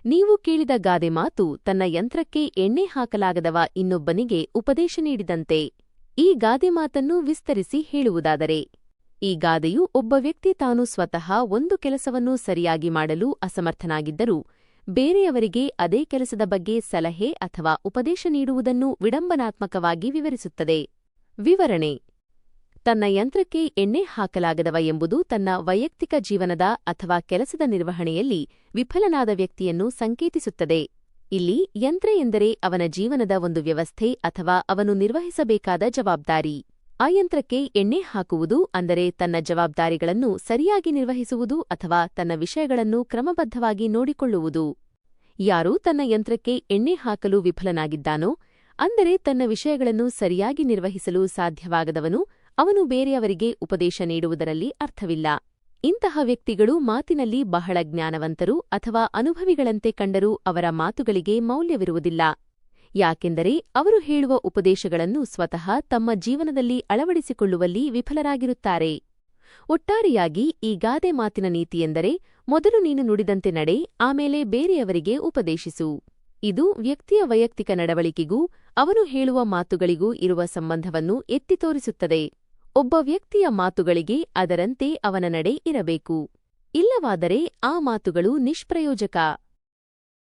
ನೀವು ಕೇಳಿದ ಗಾದೆ ಮಾತು ತನ್ನ ಯಂತ್ರಕ್ಕೆ ಎಣ್ಣೆ ಹಾಕಲಾಗದವ ಇನ್ನೊಬ್ಬನಿಗೆ ಉಪದೇಶ ನೀಡಿದಂತೆ. ಈ ಗಾದೆ ಮಾತನ್ನು ವಿಸ್ತರಿಸಿ ಹೇಳುವುದಾದರೆ, ಈ ಗಾದೆಯು ಒಬ್ಬ ವ್ಯಕ್ತಿ ತಾನು ಸ್ವತಃ ಒಂದು ಕೆಲಸವನ್ನು ಸರಿಯಾಗಿ ಮಾಡಲು ಅಸಮರ್ಥನಾಗಿದ್ದರೂ ಬೇರೆಯವರಿಗೆ ಅದೇ ಕೆಲಸದ ಬಗ್ಗೆ ಸಲಹೆ ಅಥವಾ ಉಪದೇಶ ನೀಡುವುದನ್ನು ವಿಡಂಬನಾತ್ಮಕವಾಗಿ ವಿವರಿಸುತ್ತದೆ. ವಿವರಣೆ: ತನ್ನ ಯಂತ್ರಕ್ಕೆ ಎಣ್ಣೆ ಹಾಕಲಾಗದವ ಎಂಬುದು ತನ್ನ ವೈಯಕ್ತಿಕ ಜೀವನದ ಅಥವಾ ಕೆಲಸದ ನಿರ್ವಹಣೆಯಲ್ಲಿ ವಿಫಲನಾದ ವ್ಯಕ್ತಿಯನ್ನು ಸಂಕೇತಿಸುತ್ತದೆ. ಇಲ್ಲಿ ಯಂತ್ರ ಎಂದರೆ ಅವನ ಜೀವನದ ಒಂದು ವ್ಯವಸ್ಥೆ ಅಥವಾ ಅವನು ನಿರ್ವಹಿಸಬೇಕಾದ ಜವಾಬ್ದಾರಿ. ಆ ಯಂತ್ರಕ್ಕೆ ಎಣ್ಣೆ ಹಾಕುವುದು ಅಂದರೆ ತನ್ನ ಜವಾಬ್ದಾರಿಗಳನ್ನು ಸರಿಯಾಗಿ ನಿರ್ವಹಿಸುವುದು ಅಥವಾ ತನ್ನ ವಿಷಯಗಳನ್ನು ಕ್ರಮಬದ್ಧವಾಗಿ ನೋಡಿಕೊಳ್ಳುವುದು. ಯಾರು ತನ್ನ ಯಂತ್ರಕ್ಕೆ ಎಣ್ಣೆ ಹಾಕಲು ವಿಫಲನಾಗಿದ್ದಾನೋ, ಅಂದರೆ ತನ್ನ ವಿಷಯಗಳನ್ನು ಸರಿಯಾಗಿ ನಿರ್ವಹಿಸಲು ಸಾಧ್ಯವಾಗದವನು, ಅವನು ಬೇರೆಯವರಿಗೆ ಉಪದೇಶ ನೀಡುವುದರಲ್ಲಿ ಅರ್ಥವಿಲ್ಲ. ಇಂತಹ ವ್ಯಕ್ತಿಗಳು ಮಾತಿನಲ್ಲಿ ಬಹಳ ಜ್ಞಾನವಂತರು ಅಥವಾ ಅನುಭವಿಗಳಂತೆ ಕಂಡರೂ ಅವರ ಮಾತುಗಳಿಗೆ ಮೌಲ್ಯವಿರುವುದಿಲ್ಲ. ಯಾಕೆಂದರೆ ಅವರು ಹೇಳುವ ಉಪದೇಶಗಳನ್ನು ಸ್ವತಃ ತಮ್ಮ ಜೀವನದಲ್ಲಿ ಅಳವಡಿಸಿಕೊಳ್ಳುವಲ್ಲಿ ವಿಫಲರಾಗಿರುತ್ತಾರೆ. ಒಟ್ಟಾರೆಯಾಗಿ ಈ ಗಾದೆ ಮಾತಿನ ನೀತಿಯೆಂದರೆ, ಮೊದಲು ನೀನು ನುಡಿದಂತೆ ನಡೆ, ಆಮೇಲೆ ಬೇರೆಯವರಿಗೆ ಉಪದೇಶಿಸು. ಇದು ವ್ಯಕ್ತಿಯ ವೈಯಕ್ತಿಕ ನಡವಳಿಕೆಗೂ ಅವನು ಹೇಳುವ ಮಾತುಗಳಿಗೂ ಇರುವ ಸಂಬಂಧವನ್ನು ಎತ್ತಿ ತೋರಿಸುತ್ತದೆ. ಒಬ್ಬ ವ್ಯಕ್ತಿಯ ಮಾತುಗಳಿಗೆ ಅದರಂತೆ ಅವನ ನಡೆ ಇರಬೇಕು. ಇಲ್ಲವಾದರೆ ಆ ಮಾತುಗಳು ನಿಷ್ಪ್ರಯೋಜಕ.